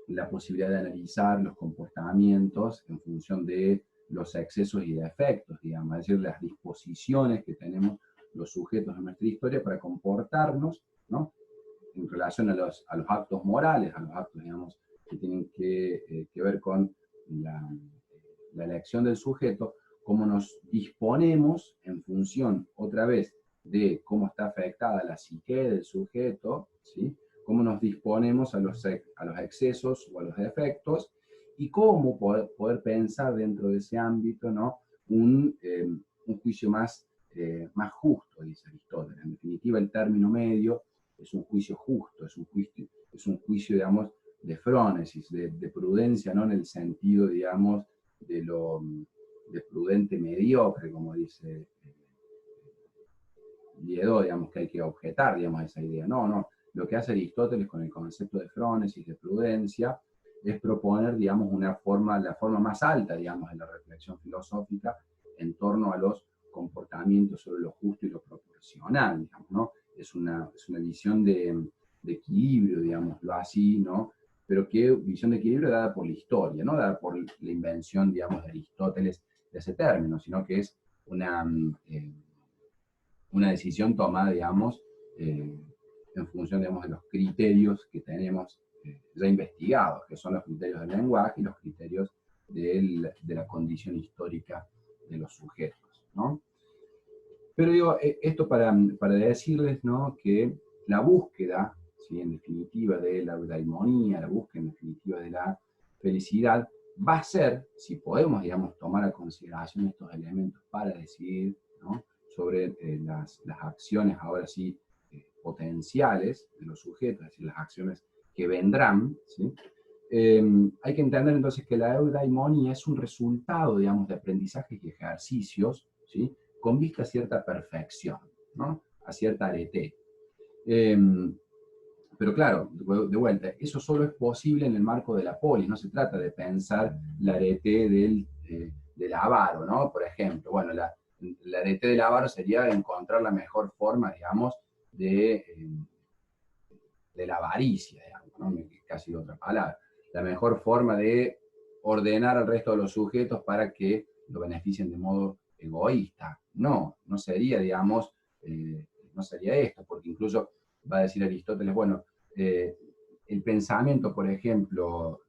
la posibilidad de analizar los comportamientos en función de los excesos y defectos, digamos, es decir, las disposiciones que tenemos los sujetos de nuestra historia para comportarnos, ¿no? En relación a los actos morales, a los actos, digamos, que tienen que ver con la elección del sujeto, cómo nos disponemos en función, otra vez, de cómo está afectada la psique del sujeto, ¿sí? Cómo nos disponemos a los excesos o a los defectos, y cómo poder pensar dentro de ese ámbito, ¿no? Un juicio más justo, dice Aristóteles. En definitiva, el término medio es un juicio justo, es un juicio, digamos, de frónesis, de prudencia, no en el sentido, digamos, de prudente mediocre, como dice Liedó, digamos, que hay que objetar, digamos, esa idea. No, no. Lo que hace Aristóteles con el concepto de frónesis, de prudencia, es proponer, digamos, la forma más alta, digamos, de la reflexión filosófica en torno a los comportamientos sobre lo justo y lo proporcional, digamos, ¿no? Es una visión de equilibrio, digámoslo así, ¿no? Pero que visión de equilibrio dada por la historia, no dada por la invención, digamos, de Aristóteles de ese término, sino que es una decisión tomada, digamos, en función, digamos, de los criterios que tenemos ya investigados, que son los criterios del lenguaje y los criterios de la condición histórica de los sujetos, ¿no? Pero digo, esto para decirles, ¿no? Que la búsqueda, ¿sí? En definitiva, de la eudaimonia, la búsqueda en definitiva de la felicidad, va a ser, si podemos, digamos, tomar a consideración estos elementos para decidir, ¿no? Sobre las acciones, ahora sí, potenciales de los sujetos, es decir, las acciones que vendrán, ¿sí? Hay que entender entonces que la eudaimonia es un resultado, digamos, de aprendizajes y ejercicios, ¿sí? Con vista a cierta perfección, ¿no? A cierta arete. Eh, pero claro, de vuelta, eso solo es posible en el marco de la polis, no se trata de pensar la arete del avaro, ¿no? Por ejemplo, bueno, la arete del avaro sería encontrar la mejor forma, digamos, de la avaricia, digamos, ¿no? Casi otra palabra. La mejor forma de ordenar al resto de los sujetos para que lo beneficien de modo egoísta. No, no sería, digamos, no sería esto, porque incluso va a decir Aristóteles, bueno, el pensamiento, por ejemplo,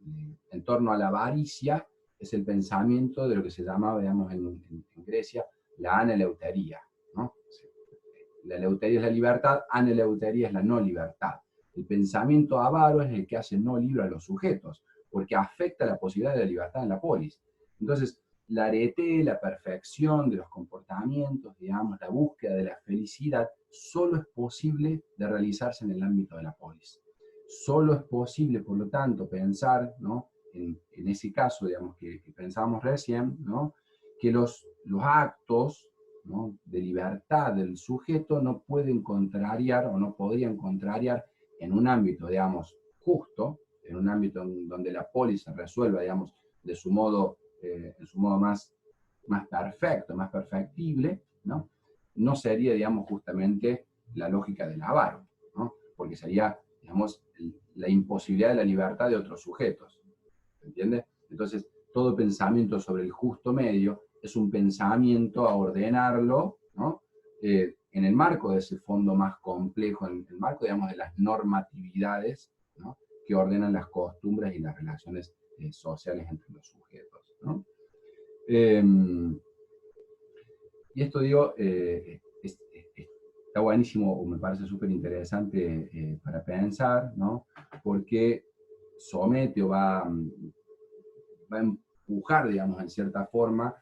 en torno a la avaricia, es el pensamiento de lo que se llamaba, digamos, en Grecia, la aneleutería, ¿no? La eleutería es la libertad, aneleutería es la no libertad. El pensamiento avaro es el que hace no libre a los sujetos, porque afecta la posibilidad de la libertad en la polis. Entonces, la arete, la perfección de los comportamientos, digamos, la búsqueda de la felicidad, solo es posible de realizarse en el ámbito de la polis. Solo es posible, por lo tanto, pensar, ¿no? En ese caso, digamos, que pensábamos recién, ¿no? Que los actos, ¿no?, de libertad del sujeto no pueden contrariar o no podrían contrariar en un ámbito, digamos, justo, en un ámbito donde la polis se resuelva, digamos, de su modo, en su modo más perfecto, más perfectible, ¿no? No sería, digamos, justamente la lógica del avaro, ¿no? Porque sería, digamos, la imposibilidad de la libertad de otros sujetos, ¿entiendes? Entonces, todo pensamiento sobre el justo medio es un pensamiento a ordenarlo, ¿no? En el marco de ese fondo más complejo, en el marco, digamos, de las normatividades, ¿no?, que ordenan las costumbres y las relaciones sociales entre los sujetos, ¿no? Eh, y esto, digo, está buenísimo, o me parece súper interesante para pensar, ¿no? Porque somete o va a empujar, digamos, en cierta forma,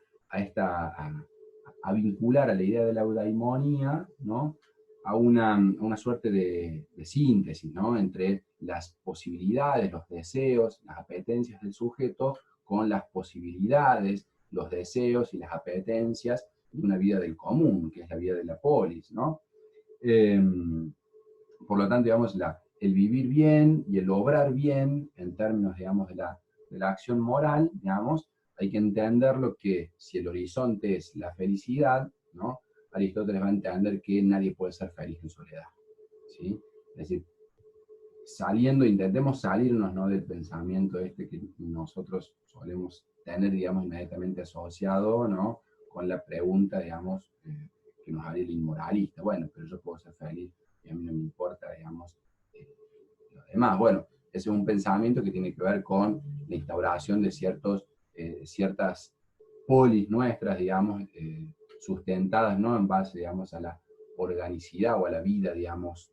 a vincular a la idea de la eudaimonía, ¿no?, a una suerte de síntesis, ¿no?, entre las posibilidades, los deseos, las apetencias del sujeto con las posibilidades, los deseos y las apetencias de una vida del común, que es la vida de la polis, ¿no? Eh, por lo tanto, digamos, el vivir bien y el obrar bien en términos, digamos, de la acción moral, digamos, hay que entenderlo que si el horizonte es la felicidad, ¿no?, Aristóteles va a entender que nadie puede ser feliz en soledad, ¿sí? Es decir, intentemos salirnos, ¿no?, del pensamiento este que nosotros solemos tener, digamos, inmediatamente asociado, ¿no?, con la pregunta, digamos, que nos haría el inmoralista. Bueno, pero yo puedo ser feliz y a mí no me importa, digamos, eh, lo demás. Bueno, ese es un pensamiento que tiene que ver con la instauración de ciertas polis nuestras, digamos, sustentadas, ¿no?, en base, digamos, a la organicidad o a la vida, digamos,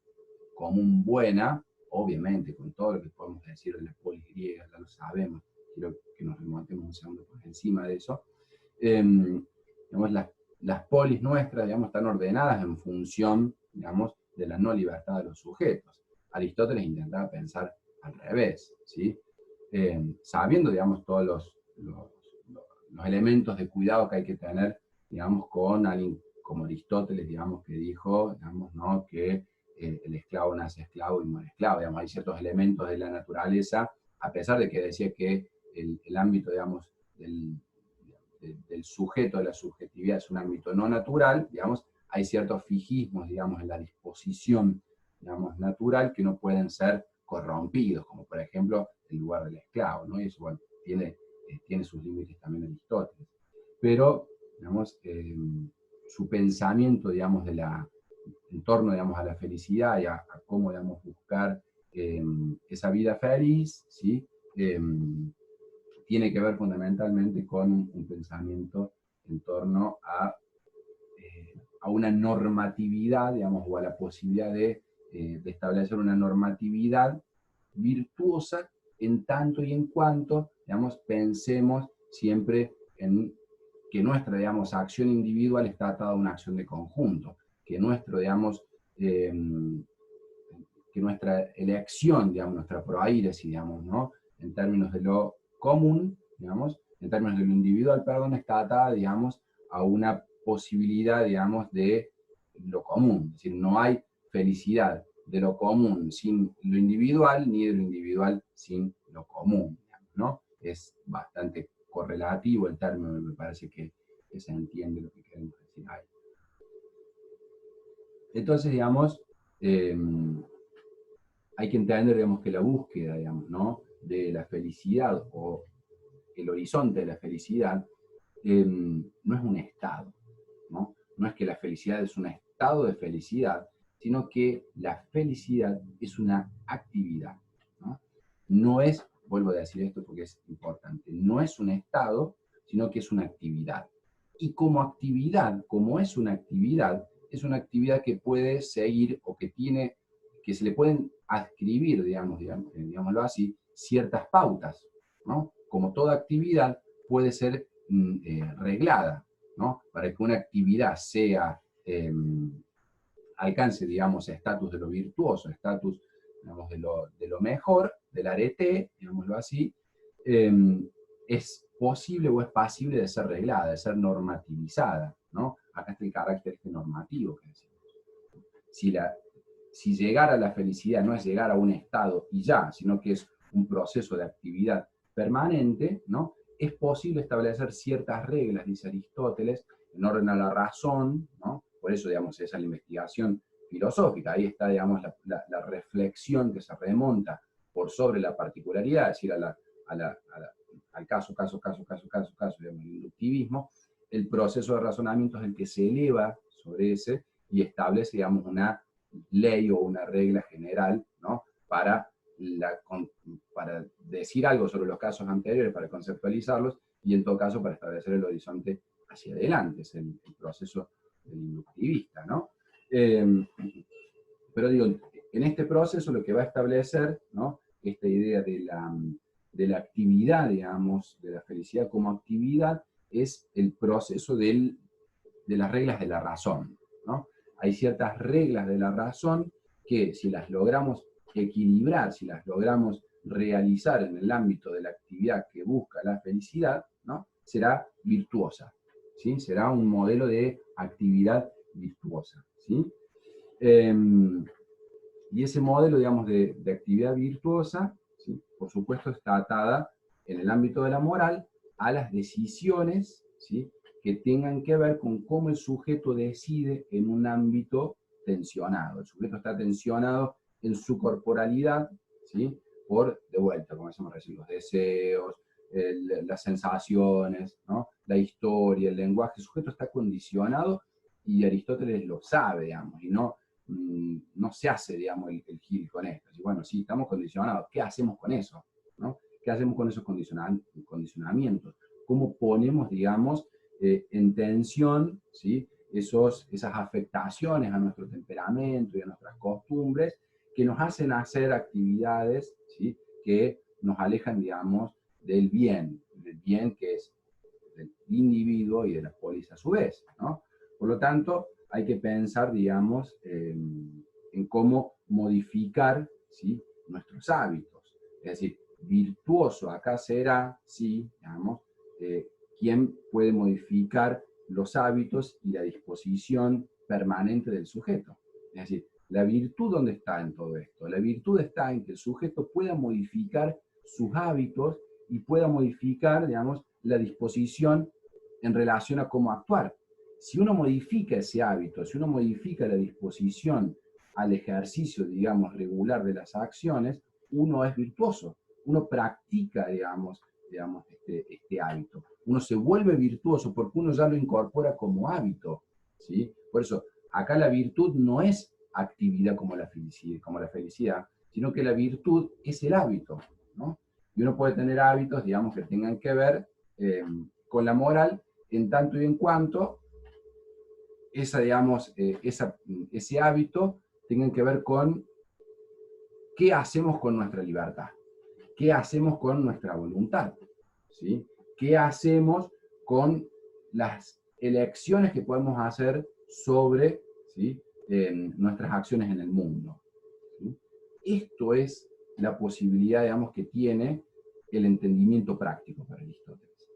común buena, obviamente, con todo lo que podemos decir de las polis griegas, ya lo sabemos, quiero que nos remontemos un segundo por encima de eso. Digamos, las polis nuestras, digamos, están ordenadas en función, digamos, de la no libertad de los sujetos. Aristóteles intentaba pensar al revés, ¿sí? Sabiendo, digamos, todos los elementos de cuidado que hay que tener, digamos, con alguien como Aristóteles, digamos, que dijo, digamos, ¿no?, que el esclavo nace esclavo y muere esclavo. Digamos, hay ciertos elementos de la naturaleza, a pesar de que decía que el ámbito, digamos, del sujeto, de la subjetividad, es un ámbito no natural, digamos, hay ciertos fijismos, digamos, en la disposición, digamos, natural, que no pueden ser corrompidos, como por ejemplo el lugar del esclavo, ¿no? Y eso, bueno, tiene sus límites también Aristóteles. Pero, digamos, su pensamiento, digamos, en torno, digamos, a la felicidad y a cómo, digamos, buscar esa vida feliz, ¿sí? Tiene que ver fundamentalmente con un pensamiento en torno a una normatividad, digamos, o a la posibilidad de establecer una normatividad virtuosa en tanto y en cuanto, digamos, pensemos siempre en que nuestra, digamos, acción individual está atada a una acción de conjunto, que digamos, que nuestra elección, digamos, nuestra proairesis, digamos, ¿no?, en términos de lo común, digamos, en términos de lo individual, perdón, está atada, digamos, a una posibilidad, digamos, de lo común. Es decir, no hay felicidad de lo común sin lo individual, ni de lo individual sin lo común, digamos, ¿no? Es bastante correlativo el término, me parece que se entiende lo que queremos decir ahí. Entonces, digamos, hay que entender, digamos, que la búsqueda, digamos, ¿no?, de la felicidad o el horizonte de la felicidad no es un estado, ¿no? No es que la felicidad es un estado de felicidad, sino que la felicidad es una actividad, ¿no? No es vuelvo a decir esto porque es importante, no es un estado, sino que es una actividad. Y como actividad, como es una actividad que puede seguir o que tiene, que se le pueden adscribir, digámoslo así, ciertas pautas, ¿no? Como toda actividad puede ser reglada, ¿no? Para que una actividad sea, alcance, digamos, estatus de lo virtuoso, estatus, digamos, de lo mejor, del arete, digámoslo así, eh, es posible o es pasible de ser reglada, de ser normativizada, ¿no? Acá está el carácter normativo que decimos. Si, si llegar a la felicidad no es llegar a un estado y ya, sino que es un proceso de actividad permanente, ¿no? Es posible establecer ciertas reglas, dice Aristóteles, en orden a la razón, ¿no? Por eso, digamos, esa es la investigación filosófica, ahí está, digamos, la reflexión que se remonta por sobre la particularidad, es decir, al caso, digamos, el inductivismo, el proceso de razonamiento es el que se eleva sobre ese y establece, digamos, una ley o una regla general, ¿no? Para decir algo sobre los casos anteriores, para conceptualizarlos, y en todo caso para establecer el horizonte hacia adelante, es el proceso del inductivista, ¿no? Pero digo, en este proceso lo que va a establecer, ¿no? Esta idea de la actividad, digamos, de la felicidad como actividad, es el proceso de las reglas de la razón, ¿no? Hay ciertas reglas de la razón que si las logramos equilibrar, si las logramos realizar en el ámbito de la actividad que busca la felicidad, ¿no? Será virtuosa, ¿sí? Será un modelo de actividad virtuosa, ¿sí? Y ese modelo, digamos, de actividad virtuosa, ¿sí? Por supuesto, está atada en el ámbito de la moral a las decisiones, ¿sí? Que tengan que ver con cómo el sujeto decide en un ámbito tensionado. El sujeto está tensionado en su corporalidad, ¿sí? Por, de vuelta, como decimos recién, los deseos, las sensaciones, ¿no? La historia, el lenguaje. El sujeto está condicionado y Aristóteles lo sabe, digamos, y no se hace, digamos, el gil con esto. Y bueno, sí, estamos condicionados. ¿Qué hacemos con eso? ¿No? ¿Qué hacemos con esos condicionamientos? ¿Cómo ponemos, digamos, en tensión, ¿sí? Esas afectaciones a nuestro temperamento y a nuestras costumbres que nos hacen hacer actividades, ¿sí? Que nos alejan, digamos, del bien que es del individuo y de la polis a su vez, ¿no? Por lo tanto, hay que pensar, digamos, en cómo modificar, ¿sí? Nuestros hábitos. Es decir, virtuoso acá será, sí, digamos, quien puede modificar los hábitos y la disposición permanente del sujeto. Es decir, la virtud, ¿dónde está en todo esto? La virtud está en que el sujeto pueda modificar sus hábitos y pueda modificar, digamos, la disposición en relación a cómo actuar. Si uno modifica ese hábito, si uno modifica la disposición al ejercicio, digamos, regular de las acciones, uno es virtuoso, uno practica, digamos este hábito. Uno se vuelve virtuoso porque uno ya lo incorpora como hábito, ¿sí? Por eso, acá la virtud no es actividad como la felicidad, sino que la virtud es el hábito, ¿no? Y uno puede tener hábitos, digamos, que tengan que ver con la moral, en tanto y en cuanto ese hábito tengan que ver con qué hacemos con nuestra libertad, qué hacemos con nuestra voluntad, ¿sí? ¿Qué hacemos con las elecciones que podemos hacer sobre, ¿sí? Nuestras acciones en el mundo, ¿sí? Esto es la posibilidad, digamos, que tiene el entendimiento práctico para Aristóteles.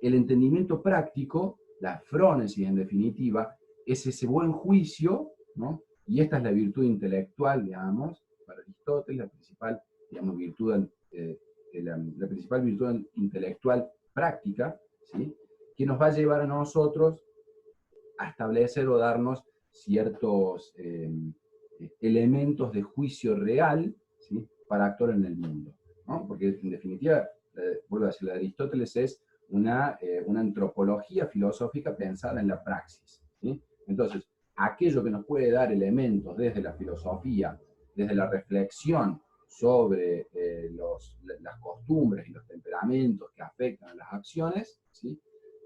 El entendimiento práctico, la frónesis en definitiva, es ese buen juicio, ¿no? Y esta es la virtud intelectual, digamos, para Aristóteles, la principal, digamos, virtud, la principal virtud intelectual práctica, ¿sí? Que nos va a llevar a nosotros a establecer o darnos ciertos elementos de juicio real, ¿sí? Para actuar en el mundo, ¿no? Porque en definitiva, vuelvo a decir, la de Aristóteles es una antropología filosófica pensada en la praxis, ¿sí? Entonces, aquello que nos puede dar elementos desde la filosofía, desde la reflexión sobre las costumbres y los temperamentos que afectan a las acciones, ¿sí?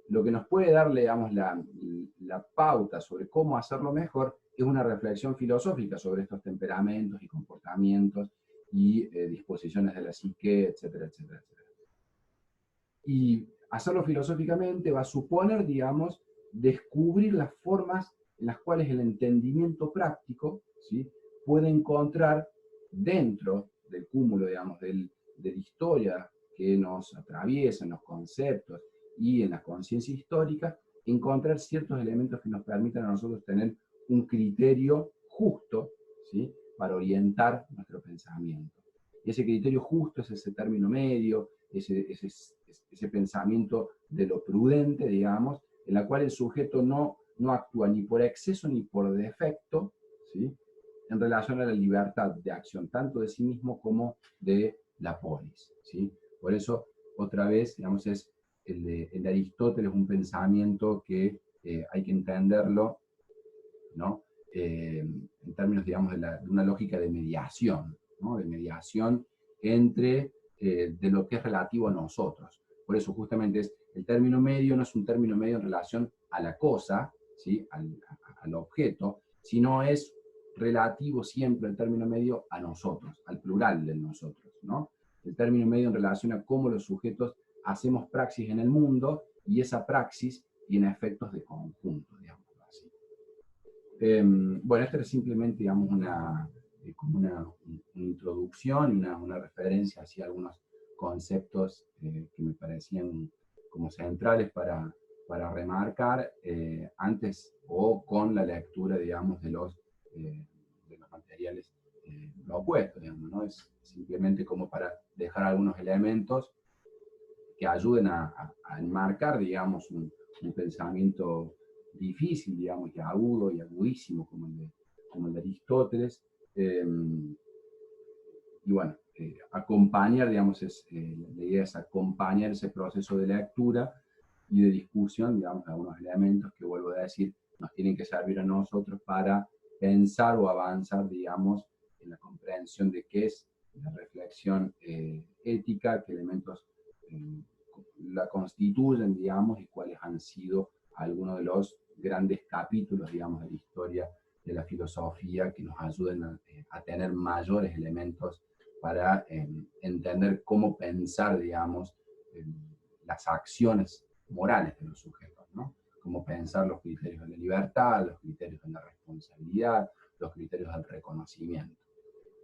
Lo que nos puede dar, digamos, la pauta sobre cómo hacerlo mejor es una reflexión filosófica sobre estos temperamentos y comportamientos y disposiciones de la psique, etcétera, etcétera, etcétera. Y hacerlo filosóficamente va a suponer, digamos, descubrir las formas en las cuales el entendimiento práctico, ¿sí?, puede encontrar dentro del cúmulo, digamos, de la historia que nos atraviesa en los conceptos y en la conciencia histórica, encontrar ciertos elementos que nos permitan a nosotros tener un criterio justo, ¿sí?, para orientar nuestro pensamiento. Y ese criterio justo es ese término medio, ese pensamiento de lo prudente, digamos, en la cual el sujeto no actúa ni por exceso ni por defecto, ¿sí?, en relación a la libertad de acción, tanto de sí mismo como de la polis, ¿sí? Por eso, otra vez, digamos, es el de Aristóteles, un pensamiento que hay que entenderlo, ¿no? En términos, digamos, de una lógica de mediación, ¿no? De mediación entre de lo que es relativo a nosotros. Por eso, justamente, el término medio no es un término medio en relación a la cosa, ¿sí?, al objeto, sino es relativo siempre el término medio a nosotros, al plural de nosotros, ¿no? El término medio en relación a cómo los sujetos hacemos praxis en el mundo y esa praxis tiene efectos de conjunto, digamos así. Bueno, esta era simplemente, digamos, como una introducción, una referencia hacia algunos conceptos que me parecían como centrales para remarcar antes o con la lectura, digamos, de los materiales propuestos, digamos, ¿no? Es simplemente como para dejar algunos elementos que ayuden a enmarcar, digamos, un pensamiento difícil, digamos, y agudo y agudísimo como el de Aristóteles. Y bueno, acompañar, digamos, la idea es acompañar ese proceso de lectura y de discusión, digamos, algunos elementos que, vuelvo a decir, nos tienen que servir a nosotros para pensar o avanzar, digamos, en la comprensión de qué es la reflexión ética, qué elementos la constituyen, digamos, y cuáles han sido algunos de los grandes capítulos, digamos, de la historia de la filosofía que nos ayuden a tener mayores elementos para entender cómo pensar, digamos, las acciones morales de los sujetos, ¿no? Cómo pensar los criterios de la libertad, los criterios de la responsabilidad, los criterios del reconocimiento.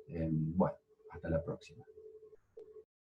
Bueno, hasta la próxima.